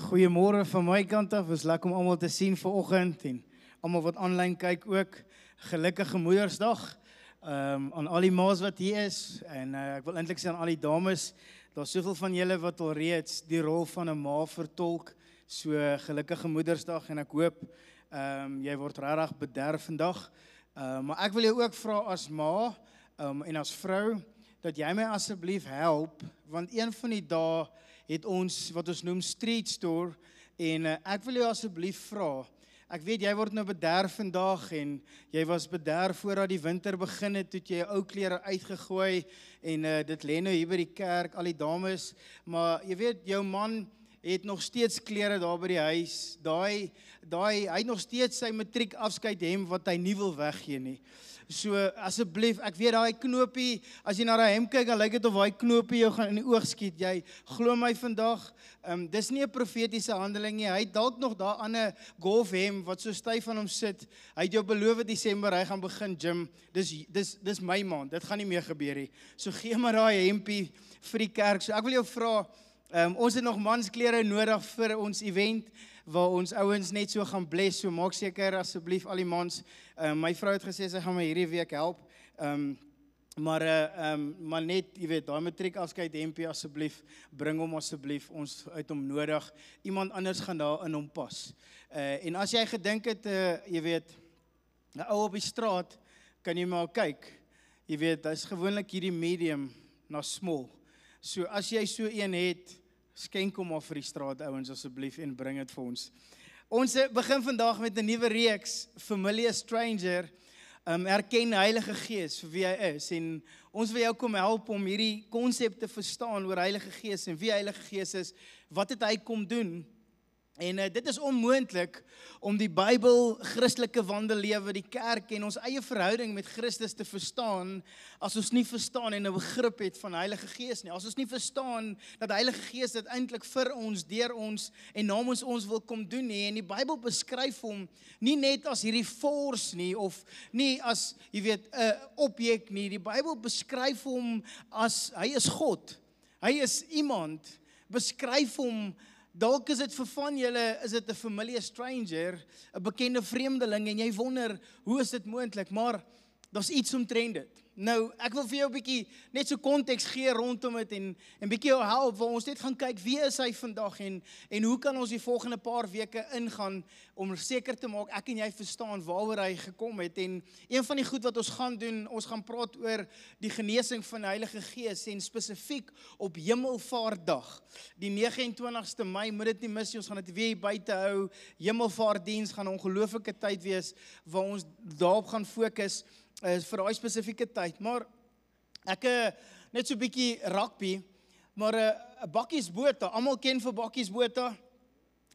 Goeiemôre van my kant af. Is lekker om almal te sien vanoggend en almal wat aanlyn kyk ook. Gelukkige Moedersdag. Aan al die ma's wat hier is en ek wil eintlik sê aan al die dames, daar's soveel van julle wat al reeds die rol van 'n ma vertolk. So gelukkige Moedersdag en ek hoop jy word regtig bederf vandag. Maar ek wil jou ook vra as ma en as vrou dat jy my asseblief help, want een van die dae het ons wat ons noem street store en ek wil jou asseblief vra. Ek weet jy word nou bederf vandag en jy was bederf voordat die winter begin het, toe jy jou ou klere uitgegooi en dit lê nou hier by die kerk, al die dames, maar jy weet jou man het nog steeds klere daar by die huis. Hy het nog steeds sy matriek afskeid hemp wat hy nie wil weggee nie. So asseblief, ek weet daai knoopie, as jy na daai hemp kyk, dan lyk dit of daai knoopie jou gaan in die oog skiet. Jy glo my vandag, dis nie 'n profetiese handeling nie. Hy het dalk nog daar aan 'n golfhemp wat so styf aan hom sit. Hy het jou beloof Desember hy gaan begin gym. Dis my maand. Dit gaan nie meer gebeur nie. So gee maar daai hempie vir die kerk. So ek wil jou vra, ons het nog mansklere nodig vir ons event waar ons ouens net so gaan bless, so maak seker asseblief al die mans. My vrou het gesê sy gaan my hierdie week help. Maar net, jy weet, daai matriek afskeid hempie asseblief, bring hom asseblief, ons uit hom nodig. Iemand anders gaan daar in hom pas. En as jy gedink het, jy weet, 'n ou op die straat, kan jy maar kyk. Jy weet, dis gewoonlik hierdie medium na small. So as jy so een het, skenk hom af vir die straat ouens asseblief en bring dit vir ons. Ons begin vandag met 'n nuwe reeks, Familiar Stranger, erken die Heilige Gees vir wie hy is. En ons wil jou kom help om hierdie konsep te verstaan oor Heilige Gees en wie Heilige Gees is, wat het hy kom doen. En dit is onmoontlik om die Bybel, Christelike wandelewe, die kerk en ons eie verhouding met Christus te verstaan as ons nie verstaan en 'n begrip het van Heilige Gees nie. As ons nie verstaan dat die Heilige Gees dit eintlik vir ons, deur ons en namens ons wil kom doen nie. En die Bybel beskryf hom nie net as hierdie force nie of nie as, jy weet, 'n objek nie. Die Bybel beskryf hom as hy is God. Hy is iemand. Beskryf hom. Dalk is dit vir van julle, is dit 'n familiar stranger, 'n bekende vreemdeling en jy wonder, hoe is dit moontlik? Maar daar's iets omtrent dit. Nou, ek wil vir jou 'n bietjie net so konteks gee rondom dit en bietjie jou help waar ons net gaan kyk wie is hy vandag en hoe kan ons die volgende paar weke ingaan om seker te maak ek en jy verstaan waaroor hy gekom het. En een van die goed wat ons gaan doen, ons gaan praat oor die genesing van die Heilige Gees en spesifiek op Hemelvaartdag. Die 29ste Mei, moet dit nie mis nie, ons gaan dit weer hier buite hou. Hemelvaartdiens gaan 'n ongelooflike tyd wees waar ons daarop gaan fokus vir daai spesifieke tyd, maar ek net so 'n bietjie rugby, maar 'n Bakkies Botha, almal ken vir Bakkies Botha.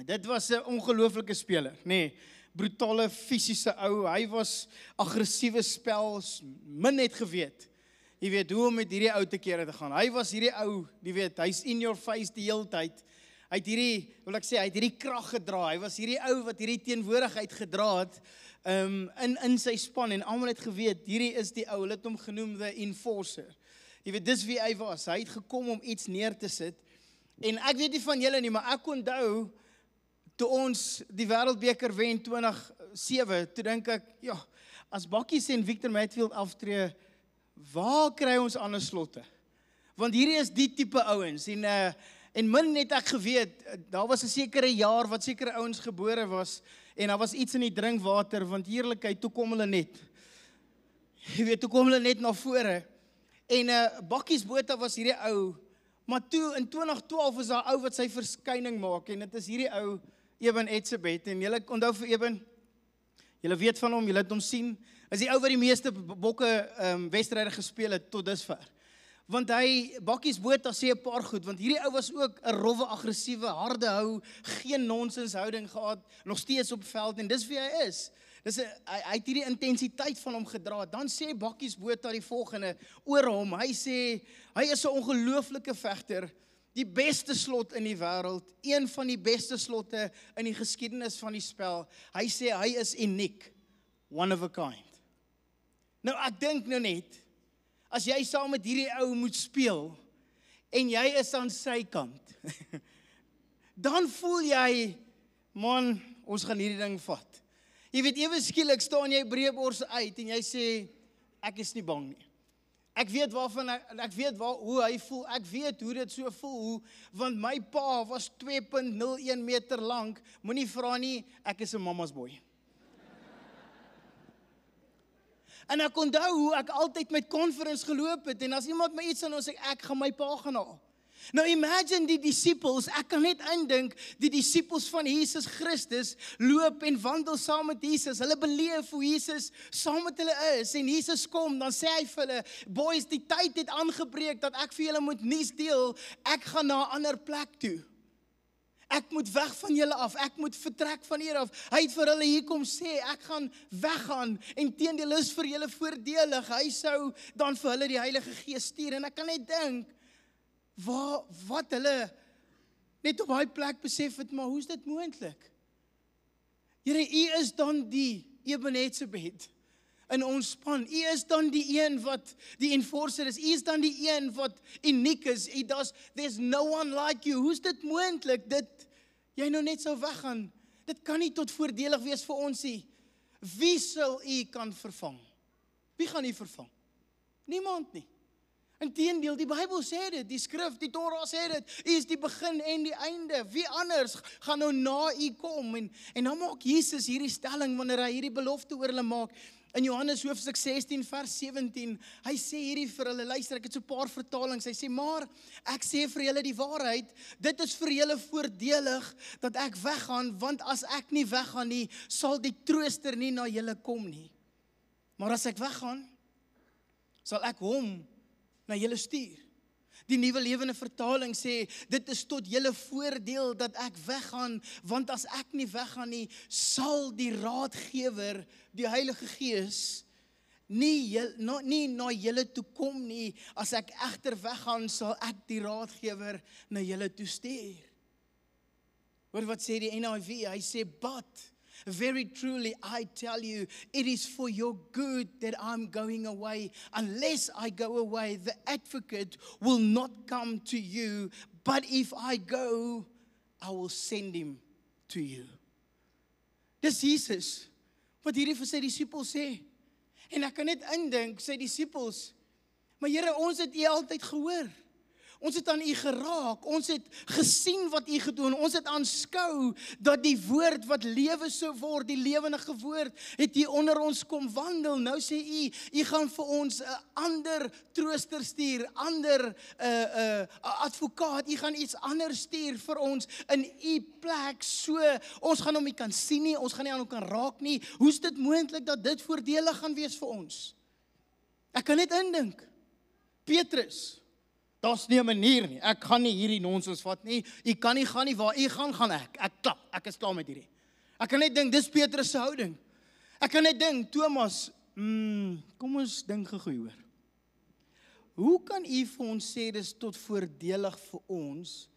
Dit was 'n ongelooflike speler, nê. Brutale fisiese ou, hy was aggressiewe spel, min net geweet. Jy weet hoe om met hierdie ou te kere te gaan. Hy was hierdie ou, jy weet, hy's in your face die hele tyd. Hy het hierdie krag gedra. Hy was hierdie ou wat hierdie teenwoordigheid gedra het in sy span en almal het geweet, hierdie is die ou, hulle het hom genoem the enforcer. Jy weet, dis wie hy was. Hy het gekom om iets neer te sit. En ek weet nie van julle nie, maar ek onthou toe ons die Wêreldbeker wen 2007, toe dink ek, ja, as Bakkies en Victor Matfield aftree, waar kry ons ander slotte? Want hierdie is die tipe ouens en min net ek geweet, daar was 'n sekere jaar wat sekere ouens gebore was en daar was iets in die drinkwater, want heerlikheid, toe kom hulle net. Jy weet, toe kom hulle net na vore. En Bakkies Botha was hierdie ou, maar toe in 2012 is daar ou wat sy verskyning maak en dit is hierdie ou Eben Etzebeth en julle onthou vir Eben, julle weet van hom, julle het hom sien, is die ou wat die meeste bokke wedstryde gespeel het tot dusver. Want Bakkies Botha sê 'n paar goed, want hierdie ou was ook 'n rowwe, aggressiewe, harde hou, geen nonsens houding gehad, nog steeds op veld en dis wie hy is. Hy het hierdie intensiteit van hom gedra. Dan sê Bakkies Botha die volgende oor hom. Hy sê hy is 'n ongelooflike vegter, die beste slot in die wêreld, een van die beste slotte in die geskiedenis van die spel. Hy sê hy is uniek, one of a kind. Nou ek dink nou net, as jy saam met hierdie ou moet speel en jy is aan sy kant, dan voel jy, man, ons gaan hierdie ding vat. Jy weet, ewe skielik staan jy breëbors uit en jy sê, ek is nie bang nie. Ek weet ek weet hoe hy voel, ek weet hoe dit so voel, want my pa was 2.01 meter lank, moenie vra nie, ek is 'n mama's boy. En ek onthou hoe ek altyd met conference geloop het, en as iemand my iets aan ons sê, ek gaan my pa gaan haal. Nou imagine die disciples, ek kan net indink, die disciples van Jesus Christus loop en wandel saam met Jesus, hulle beleef hoe Jesus saam met hulle is, en Jesus kom, dan sê hy vir hulle, boys, die tyd het aangebreek, dat ek vir julle moet nuus deel, ek gaan na 'n ander plek toe. Ek moet weg van julle af, ek moet vertrek van hier af. Hy het vir hulle hier kom sê, ek gaan weggaan, en teendeel is vir julle voordelig. Hy sou dan vir hulle die Heilige Gees stuur, en ek kan net dink, wat hulle net op daai plek besef het, maar hoe is dit moontlik? Here, U is dan die Ebenezebeth in ons span. U is dan die een wat die enforcer is. U is dan die een wat uniek is. There's no one like you. Hoe is dit moontlik dat jy nou net sou weggaan? Dit kan nie tot voordelig wees vir ons nie. Wie sal U kan vervang? Wie gaan U vervang? Niemand nie. Inteendeel, die Bybel sê dit, die skrif, die Torah sê dit, U is die begin en die einde. Wie anders gaan nou na U kom? En dan maak Jesus hierdie stelling wanneer hy hierdie belofte oor hulle maak. In Johannes hoofstuk 16 vers 17, hy sê hierdie vir hulle, luister, ek het so 'n paar vertalings, hy sê, maar ek sê vir julle die waarheid, dit is vir julle voordelig dat ek weggaan, want as ek nie weggaan nie, sal die trooster nie na julle kom nie. Maar as ek weggaan, sal ek hom na julle stuur. Die Nuwe Lewende Vertaling sê, dit is tot julle voordeel dat ek weggaan, want as ek nie weggaan nie, sal die raadgewer, die Heilige Gees, nie na julle toe kom nie. As ek egter weggaan, sal ek die raadgewer na julle toe stuur. Hoor wat sê die NIV, hy sê, but very truly I tell you, it is for your good that I'm going away. Unless I go away, the advocate will not come to you, but if I go, I will send him to you. Dis Jesus wat hierdie vir sy disippels sê. En ek kan net indink, sy disippels, maar Here, ons het U altyd gehoor. Ons het aan U geraak, ons het gesien wat U gedoen, ons het aanskou dat die woord wat lewe sou word, die lewendige woord, het hier onder ons kom wandel. Nou sê U gaan vir ons 'n ander trooster stuur, ander advokaat, U gaan iets anders stuur vir ons in U plek, so ons gaan hom nie kan sien nie, ons gaan nie aan hom kan raak nie. Hoe is dit moontlik dat dit voordelig gaan wees vir ons? Ek kan net indink, Petrus, daar's nie 'n manier nie, ek gaan nie hierdie nonsens vat nie, U kan nie gaan nie, waar U gaan ek ek is klaar met hierdie. Ek kan net dink, dis Petrus se houding. Ek kan net dink, Thomas, kom ons dink gou hoor. Hoe kan U vir ons sê, dis tot voordelig vir ons,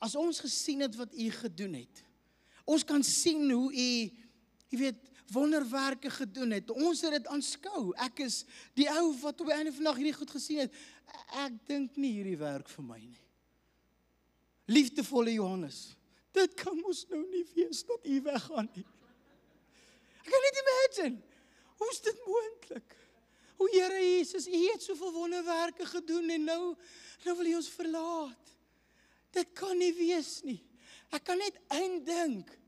as ons gesien het wat U gedoen het? Ons kan sien hoe U, jy weet, wonderwerke gedoen het. Ons het dit aanskou. Ek is die ou wat op die einde van die dag hierdie goed gesien het. Ek dink nie hierdie werk vir my nie. Liefdevolle Johannes, dit kan mos nou nie wees dat U weggaan nie. Ek kan net imagine, hoe is dit moontlik? O Here Jesus, U het soveel wonderwerke gedoen en nou wil U ons verlaat. Dit kan nie wees nie. Ek kan net indink,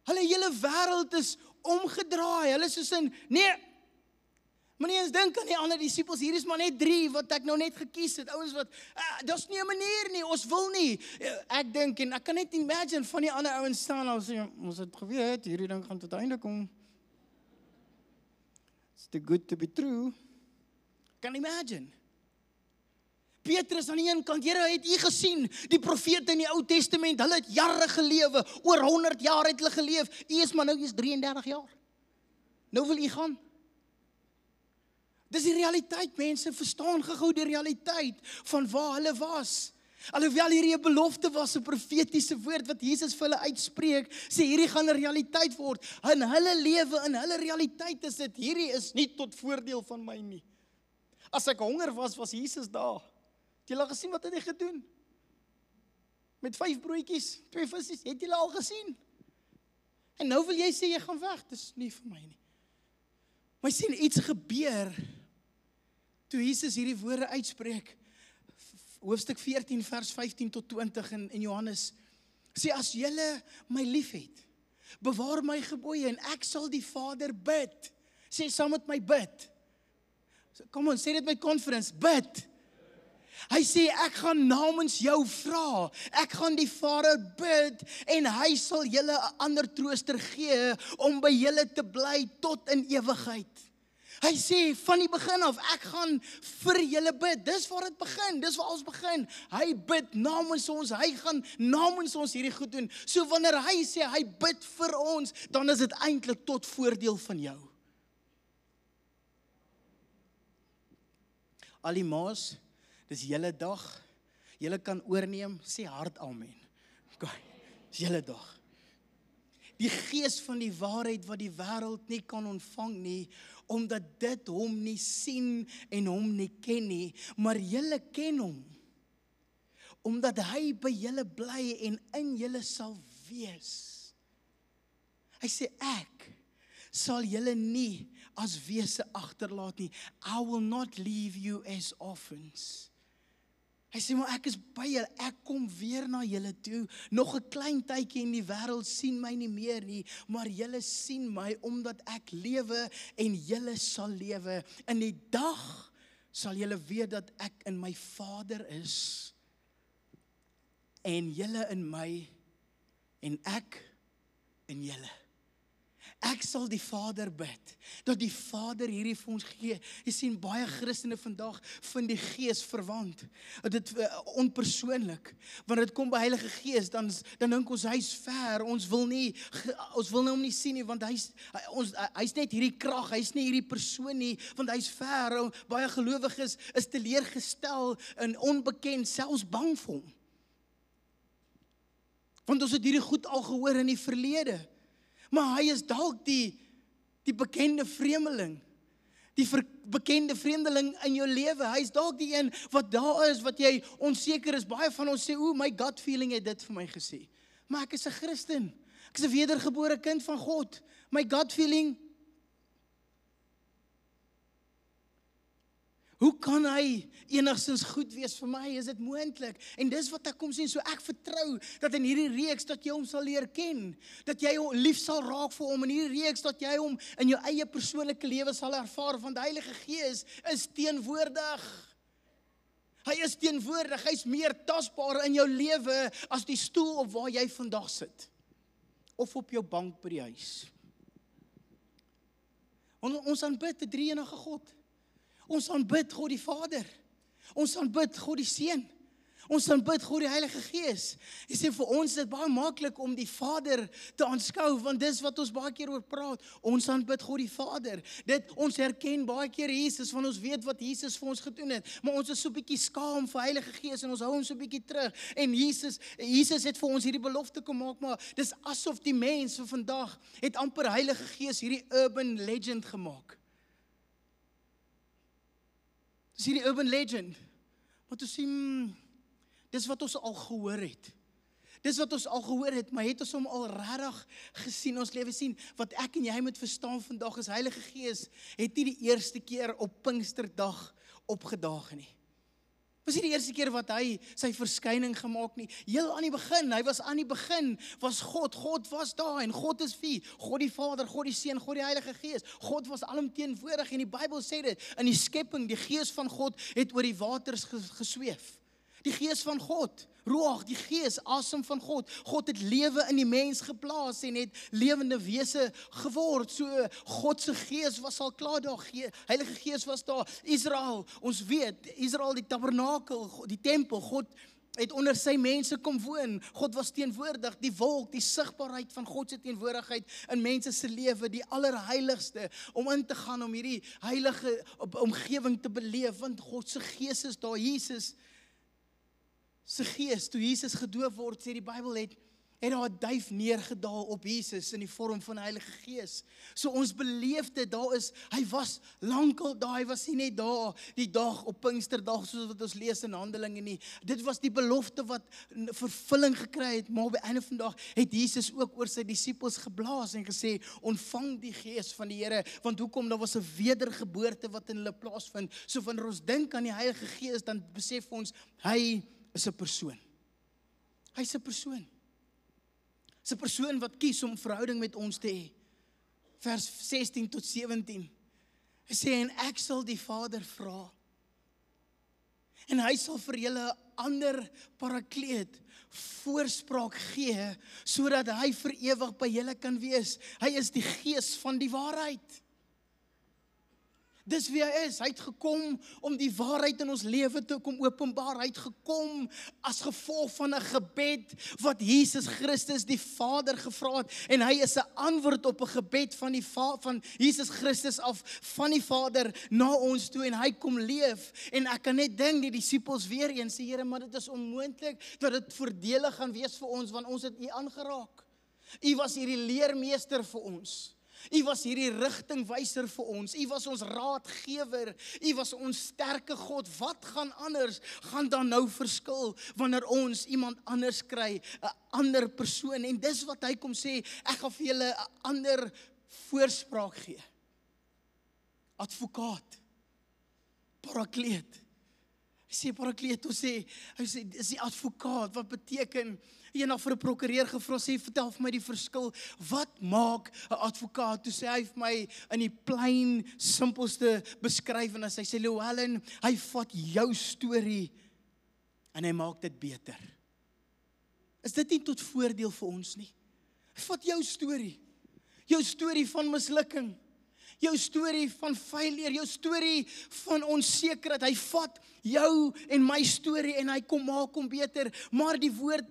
hulle hele wêreld is omgedraai. Hulle is soos in, nee, maar nie eens dink aan die ander disippels, hier is maar net 3 wat ek nou net gekies het, ouens wat, daar's nie 'n manier nie, ons wil nie. Ek dink, en ek kan net imagine van die ander ouens staan, ons het geweet, hierdie ding gaan tot einde kom. It's too good to be true. Kan imagine. Petrus aan die een kant, Here, het U gesien, die profete in die Ou Testament, hulle het jare gelewe, oor 100 jaar het hulle geleef, U is maar nou, U is 33 jaar. Nou wil U gaan. Dis die realiteit, mense, verstaan gou die realiteit van waar hulle was. Alhoewel hierdie 'n belofte was, 'n profetiese woord wat Jesus vir hulle uitspreek, sê hierdie gaan 'n realiteit word. In hulle lewe, in hulle realiteit is dit, hierdie is nie tot voordeel van my nie. As ek honger was Jesus daar. Het julle gesien wat het hy gedoen? met 5 broodjies, 2 visse, het julle al gesien? En nou wil jy sê jy gaan weg, dis nie vir my nie. Maar sien, iets gebeur, toe Jesus hierdie woorde uitspreek, hoofstuk 14 vers 15 tot 20 in Johannes, sê as julle my lief het, bewaar my gebooie en ek sal die Vader bid. Sê saam met my bid. Kom on, sê dit met confidence, bid. Hy sê ek gaan namens jou vra. Ek gaan die Vader bid en hy sal julle 'n ander trooster gee om by julle te bly tot in ewigheid. Hy sê van die begin af, ek gaan vir julle bid. Dis waar dit begin, dis waar ons begin. Hy bid namens ons, hy gaan namens ons hierdie goed doen. So wanneer hy sê hy bid vir ons, dan is dit eintlik tot voordeel van jou. Al die maas, dis julle dag, julle kan oorneem, sê hard amen. Okay, dis julle dag. Die gees van die waarheid wat die wêreld nie kan ontvang nie, omdat dit hom nie sien en hom nie ken nie, maar julle ken hom, omdat hy by julle bly en in julle sal wees. Hy sê ek sal julle nie as wese agterlaat nie. I will not leave you as orphans. Hy sê, maar ek is by julle, ek kom weer na julle toe, nog 'n klein tydjie en die wêreld sien my nie meer nie, maar julle sien my, omdat ek lewe en julle sal lewe. In die dag sal julle weet dat ek in my Vader is, en julle in my, en ek in julle. Ek sal die Vader bid, dat die Vader hierdie vir ons gee. Jy sien, baie Christene vandag vind die Gees verwant. Dit onpersoonlik. Wanneer dit kom by Heilige Gees, dan dink ons hy's ver. Ons wil nou hom nie sien nie, want hy's net hierdie krag, hy's nie hierdie persoon nie, want hy's ver. Baie gelowiges is teleurgestel en onbekend, selfs bang vir hom. Want ons het hierdie goed al gehoor in die verlede. Maar hy is dalk die bekende vreemdeling. Die bekende vreemdeling in jou lewe. Hy is dalk die een wat daar is, wat jy onseker is. Baie van ons sê, my gut feeling het dit vir my gesê. Maar ek is 'n Christen. Ek is 'n wedergebore kind van God. My gut feeling, hoe kan hy enigstens goed wees vir my? Is dit moontlik? En dis wat ek kom sien, so ek vertrou dat in hierdie reeks dat jy hom sal leer ken, dat jy hom lief sal raak vir hom, in hierdie reeks dat jy hom in jou eie persoonlike lewe sal ervaar, want die Heilige Gees is teenwoordig. Hy is teenwoordig, hy's meer tasbaar in jou lewe as die stoel op waar jy vandag sit, of op jou bank by die huis. Ons aanbid 'n drie-enige God. Ons aanbid God die Vader. Ons aanbid God die Seun. Ons aanbid God die Heilige Gees. Jy sê vir ons is dit baie maklik om die Vader te aanskou, want dis wat ons baie keer oor praat. Ons aanbid God die Vader. Ons herken baie keer Jesus, want ons weet wat Jesus vir ons gedoen het. Maar ons is so 'n bietjie skaam vir Heilige Gees en ons hou hom so 'n bietjie terug. En Jesus het vir ons hierdie belofte kom maak, maar dis asof die mens van vandag het amper Heilige Gees hierdie urban legend gemaak. Dis hierdie urban legend. Want ons sien, dis wat ons al gehoor het. Dis wat ons al gehoor het, maar het ons hom al regtig gesien ons lewe sien? Wat ek en jy moet verstaan vandag is, Heilige Gees het nie die eerste keer op Pinksterdag opgedaag nie. Was nie die eerste keer wat hy sy verskyning gemaak nie. Heel aan die begin, was God was daar en God is wie? God die Vader, God die Seun, God die Heilige Gees. God was alomteenwoordig en die Bybel sê dit, in die skepping, die Gees van God het oor die waters gesweef. Die Gees van God, Ruach, die Gees, asem van God. God het lewe in die mens geplaas en het lewende wese geword. So God se Gees was al klaar daar. Heilige Gees was daar. Israel, ons weet, Israel die tabernakel, die tempel, God het onder sy mense kom woon. God was teenwoordig, die wolk, die sigbaarheid van God se teenwoordigheid in mense se lewe, die allerheiligste, om in te gaan, om hierdie heilige omgewing te beleef, want God se Gees is daar. Jesus se Gees, toe Jesus gedoop word, sê die Bybel het daar 'n duif neergedaal op Jesus in die vorm van die Heilige Gees. So ons beleef dit, hy was lankal daar, hy was nie net daar die dag op Pinksterdag soos wat ons lees in Handelinge nie. Dit was die belofte wat vervulling gekry het, maar op die einde van die dag het Jesus ook oor sy disippels geblaas en gesê, ontvang die Gees van die Here, want hoekom, daar was 'n wedergeboorte wat in hulle plaasvind. So wanneer ons dink aan die Heilige Gees, dan besef ons, hy is 'n persoon. Hy's 'n persoon. Dis 'n persoon wat kies om verhouding met ons te hê. Vers 16 tot 17. Hy sê, en ek sal die Vader vra. En hy sal vir julle 'n ander parakleet voorspraak gee, sodat hy vir ewig by julle kan wees. Hy is die Gees van die waarheid. Dis wie hy is. Hy het gekom om die waarheid in ons lewe te kom openbaar. Hy het gekom as gevolg van 'n gebed wat Jesus Christus die Vader gevra het, en hy is 'n antwoord op 'n gebed van van Jesus Christus af van die Vader na ons toe, en hy kom leef. En ek kan net dink die disippels weer eens sê, Here, maar dit is onmoontlik dat dit voordelig gaan wees vir ons, want ons het U aangeraak. U was hierdie leermeester vir ons. U was hierdie rigtingwyser vir ons. U was ons raadgewer. U was ons sterke God. Wat gaan anders? Gaan dan nou verskil wanneer ons iemand anders kry, 'n ander persoon? En dis wat hy kom sê, ek gaan vir julle 'n ander voorspraak gee. Advokaat. Parakleet. Hy sê parakleet, hy sê dis die advokaat. Wat beteken? Eendag vir 'n prokureur gevra, sê, vertel vir my die verskil. Wat maak 'n advokaat? Toe sê hy vir my in die plain, simpelste beskrywing, hy sê, Llewellyn, hy vat jou storie en hy maak dit beter. Is dit nie tot voordeel vir ons nie? Hy vat jou storie van mislukking, jou storie van failure, jou storie van onsekerheid. Hy vat jou en my storie en hy kom maak hom beter. Maar die woord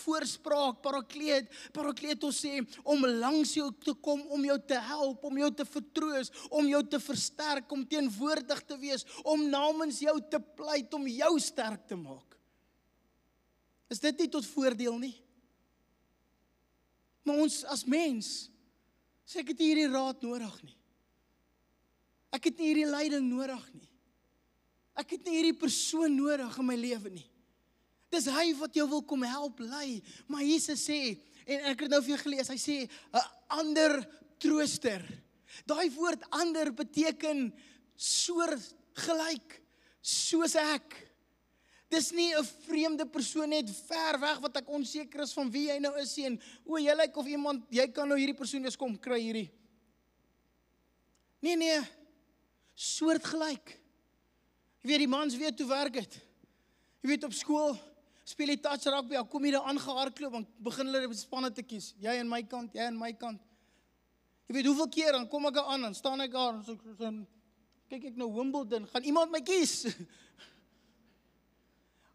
voorspraak, parakletos sê, om langs jou te kom, om jou te help, om jou te vertroos, om jou te versterk, om teenwoordig te wees, om namens jou te pleit, om jou sterk te maak. Is dit nie tot voordeel nie? Maar ons as mens, sê ek het nie hierdie raad nodig nie. Ek het nie hierdie leiding nodig nie. Ek het nie hierdie persoon nodig in my lewe nie. Dis hy wat jou wil kom help lei. Maar Jesus sê, en ek het nou vir jou gelees, hy sê, 'n ander trooster. Daai woord ander beteken soortgelyk, soos ek. Dis nie 'n vreemde persoon net ver weg wat ek onseker is van wie hy nou is en jy lyk of iemand, jy kan nou hierdie persoon eens kom kry hierdie. Nee, soortgelyk. Jy weet, die mans weet hoe werk dit. Jy weet, op skool speel jy touch rugby, dan kom jy daar aangehardloop, dan begin hulle spanne te kies. Jy aan my kant, jy aan my kant. Jy weet, hoeveel keer dan kom ek aan, dan staan ek daar, dan kyk ek nou Wimbledon, gaan iemand my kies?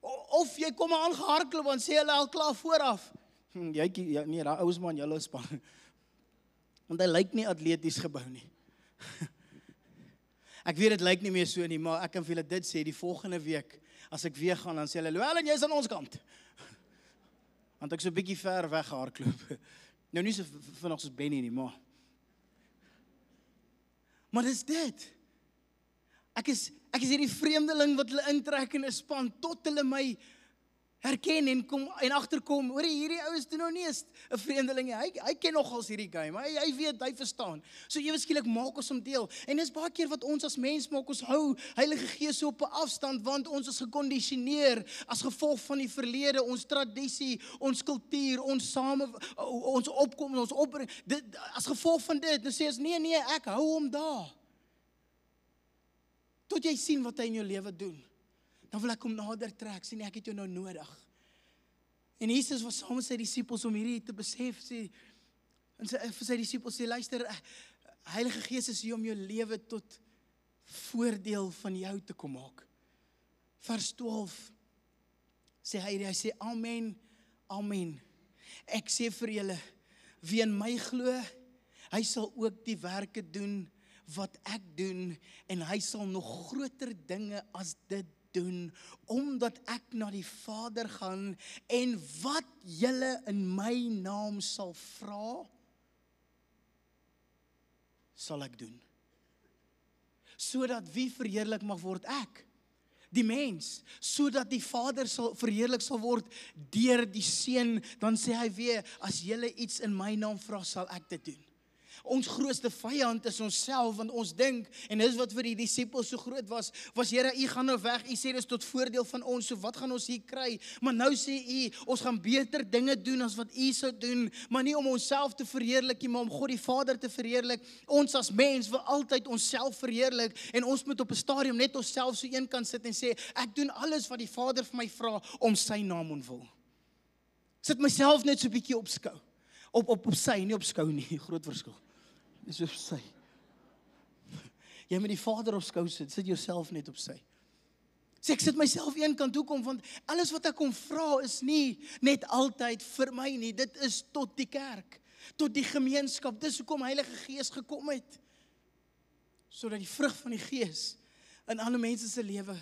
Of jy kom aangehardloop, dan sê hulle al klaar vooraf. Nee, daai ouens man, julle span. Want hy lyk nie atleties gebou nie. Ek weet dit lyk nie meer so nie, maar ek kan vir julle dit sê, die volgende week, as ek weer gaan, dan sê hulle, wel, en jy is aan ons kant. Want ek so 'n bietjie ver weg gehardloop. Nou nie so vinnig soos Benny nie, maar dis dit. Ek is hierdie vreemdeling wat hulle intrek in 'n span, tot hulle my herken en agterkom, hoor hierdie ou is toe nou nie 'n vreemdeling nie, hy ken nogals hierdie game, hy weet, hy verstaan. So ewe skielik maak ons hom deel, en dis baie keer wat ons as mens maak, ons hou Heilige Gees so op 'n afstand, want ons is gekondisioneer as gevolg van die verlede, ons tradisie, ons kultuur, ons opkom, ons opbring, as gevolg van dit, dan sê ons, nee, ek hou hom daar. Tot jy sien wat hy in jou lewe doen. Dan wil ek hom nader trek, sê nee, ek het jou nou nodig. En Jesus was saam met sy disippels om hierdie te besef, sê, en vir sy disippels sê, luister, Heilige Gees is hier om jou lewe tot voordeel van jou te kom maak. Vers 12, sê hy sê, amen, amen. Ek sê vir julle, wie in my glo, hy sal ook die werke doen wat ek doen, en hy sal nog groter dinge as dit doen, omdat ek na die Vader gaan, en wat julle in my naam sal vra, sal ek doen. Sodat wie verheerlik mag word? Ek. Die mens, sodat die Vader verheerlik sal word deur die Seun, dan sê hy weer, as julle iets in my naam vra, sal ek dit doen. Ons grootste vyand is onsself, want ons dink, en dis wat vir die disippels so groot was, Here, u gaan nou weg, u sê dis tot voordeel van ons, so wat gaan ons hier kry? Maar nou sê u, ons gaan beter dinge doen as wat u sou doen, maar nie om onsself te verheerlik nie, maar om God die Vader te verheerlik. Ons as mens wil altyd onsself verheerlik, en ons moet op 'n stadium net onsself so een kan sit en sê, ek doen alles wat die Vader vir my vra, om sy naam ontwil. Sit myself net so 'n bietjie op skou. Op sy, nie op skou nie, groot verskil. Dis op sy. Jy moet die Vader op skou sit jouself net op sy. Sê, ek sit myself een kant hoekom, want alles wat ek kom vra is nie net altyd vir my nie, dit is tot die kerk, tot die gemeenskap, dis hoekom Heilige Gees gekom het, sodat die vrug van die Gees in alle mense se lewe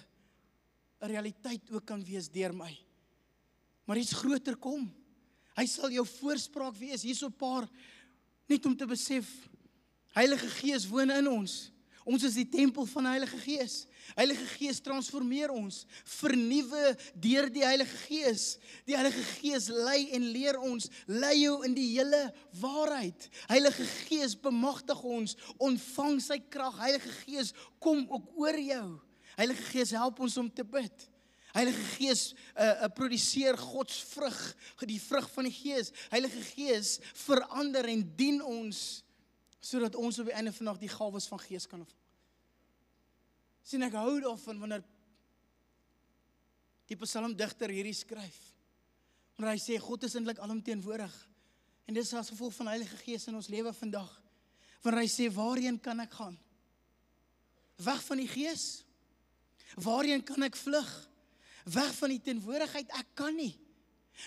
'n realiteit ook kan wees deur my. Maar iets groter kom. Hy sal jou voorspraak wees, hier so 'n paar, net om te besef, Heilige Gees woon in ons. Ons is die tempel van die Heilige Gees. Heilige Gees transformeer ons, vernuwe deur die Heilige Gees. Die Heilige Gees lei en leer ons, lei jou in die hele waarheid. Heilige Gees bemagtig ons, ontvang sy krag. Heilige Gees kom ook oor jou. Heilige Gees help ons om te bid. Heilige Gees produseer Gods vrug, die vrug van die Gees. Heilige Gees verander en dien ons, sodat ons op die einde van die dag die gawes van Gees kan ontvang. Sien, ek hou daarvan wanneer die psalmdigter hierdie skryf. Wanneer hy sê, God is eintlik alomteenwoordig. En dit is as gevolg van Heilige Gees in ons lewe vandag. Wanneer hy sê, waarheen kan ek gaan? Weg van die Gees? Waarheen kan ek vlug? Weg van die teenwoordigheid? Ek kan nie.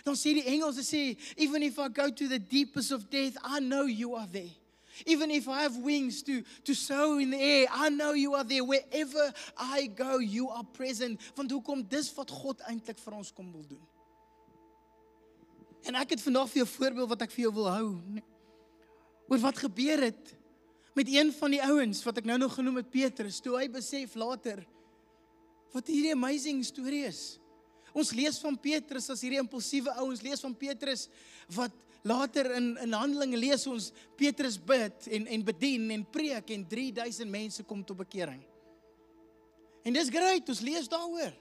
Dan sê die Engels, sê, even if I go to the deepest of death, I know you are there. Even if I have wings to soar in the air, I know you are there. Wherever I go, you are present. Want hoekom? Dis wat God eintlik vir ons kom wil doen. En ek het vandag vir jou 'n voorbeeld wat ek vir jou wil hou. Oor wat gebeur het met een van die ouens, wat ek nou nog genoem het, Petrus, toe hy besef later, wat hierdie amazing storie is. Ons lees van Petrus as hierdie impulsiewe ou, ons lees van Petrus, wat later in Handelinge lees ons, Petrus bid en bedien en preek en 3000 mense kom tot bekering. En dis great, ons lees daaroor.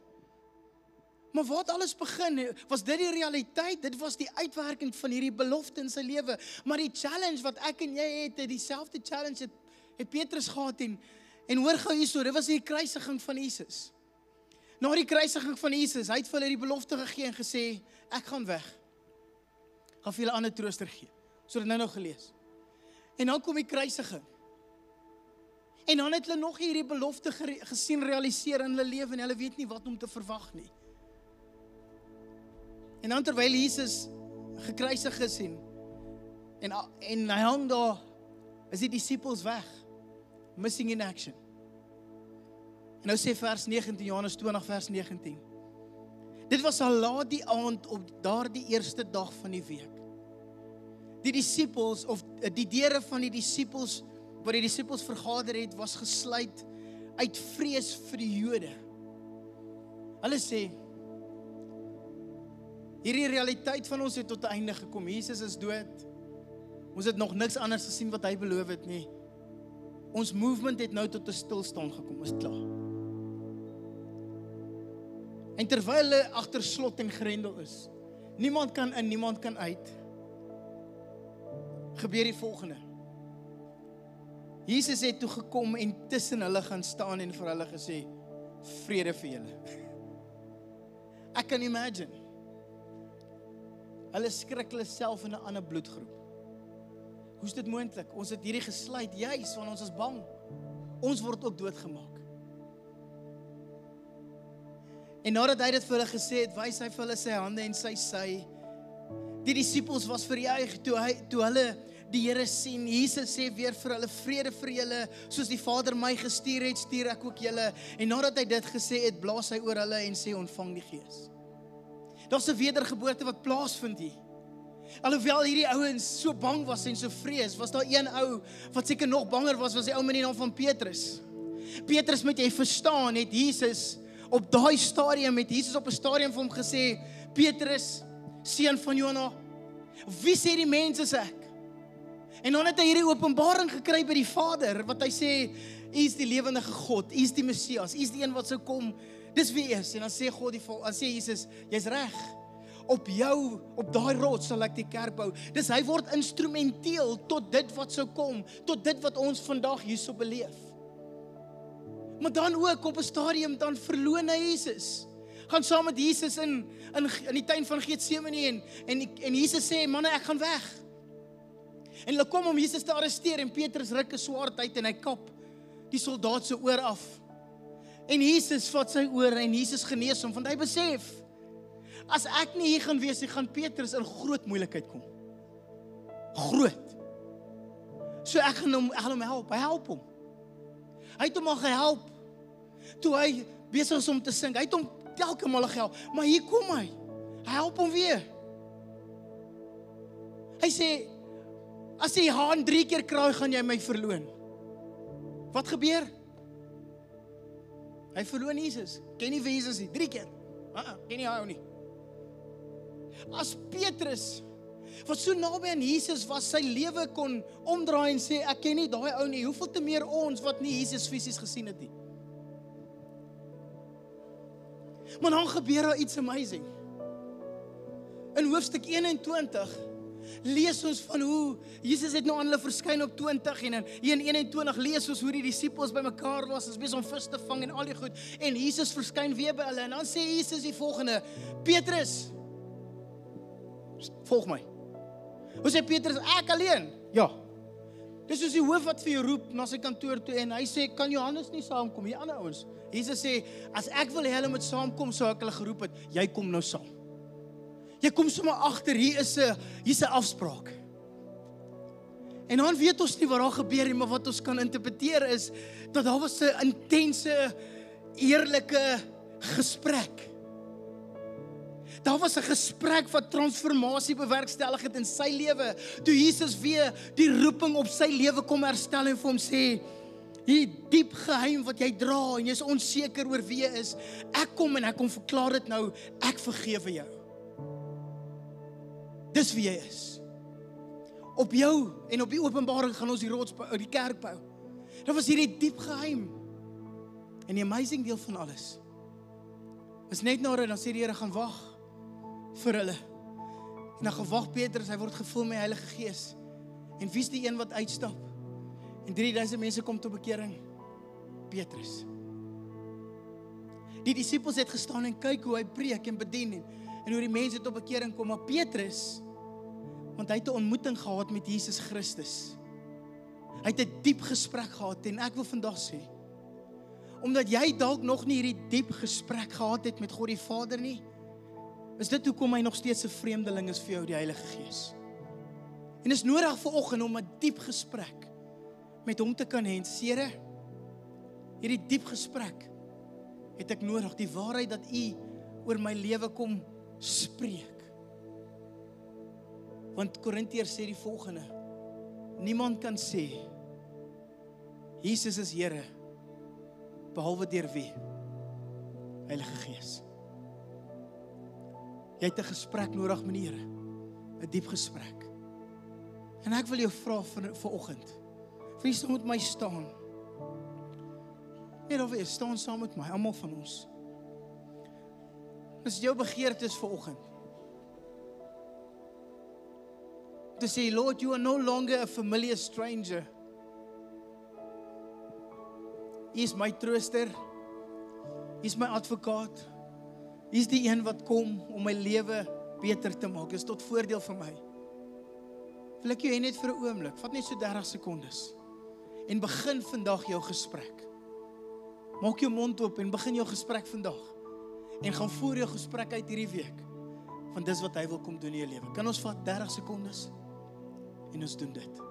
Maar wat alles begin, was dit die realiteit, dit was die uitwerking van hierdie belofte in sy lewe. Maar die challenge wat ek en jy het, dieselfde challenge het Petrus gehad en hoor gou hierso, dit was die kruisiging van Jesus. Na die kruisiging van Jesus, hy het vir hulle die belofte gegee en gesê, ek gaan weg. Gaan vir julle ander trooster gee. So dit nou gelees. En dan kom die kruisiging. En dan het hulle nog hierdie belofte gesien realiseer in hulle lewe en hulle weet nie wat om te verwag nie. En dan terwyl Jesus gekruisig is en hy hang daar, is die disippels weg. Missing in action. En nou sê vers 19, Johannes 20 vers 19. Dit was al laat die aand op daardie eerste dag van die week. Die disippels, of die deure van die disippels, waar die disippels vergader het, was gesluit uit vrees vir die Jode. Hulle sê, hierdie realiteit van ons het tot 'n einde gekom. Jesus is dood. Ons het nog niks anders gesien wat hy beloof het nie. Ons movement het nou tot 'n stilstand gekom, is klaar. En terwyl hulle agter slot en grendel is, niemand kan in, niemand kan uit, gebeur die volgende. Jesus het toe gekom en tussen hulle gaan staan en vir hulle gesê, vrede vir julle. Ek kan imagine. Hulle skrik hulle self in 'n ander bloedgroep. Hoe is dit moontlik? Ons het hierdie gesluit juis want ons is bang. Ons word ook doodgemaak. En nadat hy dit vir hulle gesê het, wys hy vir hulle sy hande en sy sy. Die disippels was verjuig toe hulle die Here sien. Jesus sê weer vir hulle, vrede vir julle, soos die Vader my gestuur het, stuur ek ook julle. En nadat hy dit gesê het, blaas hy oor hulle en sê, ontvang die Gees. Daar's 'n wedergeboorte wat plaasvind hier. Alhoewel hierdie ouens so bang was en so vrees, was daar een ou wat seker nog banger was die ou met die naam van Petrus. Petrus, moet jy verstaan, het Jesus op daai stadium, het Jesus op 'n stadium vir hom gesê, Petrus, seun van Jona, wie sê die mense is ek? En dan het hy hierdie openbaring gekry by die Vader, wat hy sê, U is die lewendige God, U is die Messias, U is die een wat sou kom, dis wie is. En dan sê God, dan sê Jesus, jy's reg, op jou, op daai rots sal ek die kerk bou. Dis hy word instrumenteel tot dit wat sou kom, tot dit wat ons vandag hierso beleef. Maar dan ook op 'n stadium, dan verloon hy Jesus. Gaan saam met Jesus in die tuin van Getsemane en Jesus sê, manne, ek gaan weg. En hulle kom om Jesus te arresteer en Petrus ruk 'n swaard uit en hy kap die soldaat se oor af. En Jesus vat sy oor en Jesus genees hom, want hy besef, as ek nie hier gaan wees, gaan Petrus in groot moeilikheid kom. Groot. So ek gaan hom help, hy help hom. Hy het hom al gehelp, toe hy besig is om te sing, hy het hom telke male gehelp, maar hier kom hy help hom weer. Hy sê, as die haan 3 keer kraai, gaan jy my verloon. Wat gebeur? Hy verloon Jesus, ken nie vir Jesus nie, 3 keer, ken nie hy nie. As Petrus, wat so naby aan Jesus was, sy lewe kon omdraai en sê, ek ken nie daai ou nie, hoeveel te meer ons wat nie Jesus fisies gesien het nie. Maar dan gebeur daar iets amazing. In hoofstuk 21 lees ons van hoe Jesus het nou aan hulle verskyn op 20 en in 21 lees ons hoe die disippels bymekaar was, is besig om vis te vang en al die goed, en Jesus verskyn weer by hulle, en dan sê Jesus die volgende, Petrus, volg my. Hoe sê Petrus, ek alleen? Ja. Dis soos die hoof wat vir jou roep na sy kantoor toe, en hy sê, kan Johannes nie saamkom, die ander ouens? Jesus sê, as ek wil hê hulle moet saamkom, sou ek hulle geroep het, jy kom nou saam. Jy kom sommer agter, hier is 'n afspraak. En dan weet ons nie wat daar gebeur nie, maar wat ons kan interpreteer is, dat daar was 'n intense, eerlike gesprek. Daar was 'n gesprek wat transformasie bewerkstellig het in sy lewe, toe Jesus weer die roeping op sy lewe kom herstel en vir hom sê, hierdie diep geheim wat jy dra en jy is onseker oor wie jy is, ek kom en ek kom verklaar dit nou, ek vergewe jou. Dis wie jy is. Op jou en op die openbaring gaan ons die rots bou, die kerk bou. Dit was hierdie diep geheim. En die amazing deel van alles is net nadat dan sê die Here gaan wag vir hulle. En dan gewag Petrus, hy word gevul met die Heilige Gees. En wie's die een wat uitstap? En 3000 mense kom tot bekering. Petrus. Die disippels het gestaan en kyk hoe hy preek en bedien en hoe die mense tot bekering kom, maar Petrus, want hy het 'n ontmoeting gehad met Jesus Christus. Hy het 'n diep gesprek gehad en ek wil vandag sê, omdat jy dalk nog nie hierdie diep gesprek gehad het met God die Vader nie, is dit hoekom hy nog steeds 'n vreemdeling is vir jou, die Heilige Gees. En is nodig vanoggend om 'n diep gesprek met hom te kan hê. Here, hierdie diep gesprek het ek nodig, die waarheid dat U oor my lewe kom spreek. Want Korintiërs sê die volgende, niemand kan sê, Jesus is Here, behalwe deur wie? Heilige Gees. Jy het 'n gesprek nodig met die Here, 'n diep gesprek. En ek wil jou vra vanoggend, wie sal met my staan? Net of jy staan saam met my, almal van ons. Dis jou begeerte is vanoggend. To say, Lord, you are no longer a familiar stranger. Hy is my trooster. Hy is my advokaat. Hy is die een wat kom om my lewe beter te maak. Dit is tot voordeel vir my. Wil ek jou hê net vir 'n oomblik, vat net so 30 sekondes en begin vandag jou gesprek. Maak jou mond oop en begin jou gesprek vandag. En gaan voer jou gesprek uit hierdie week. Want dis wat hy wil kom doen in jou lewe. Kan ons vat 30 sekondes? en ons doen dit.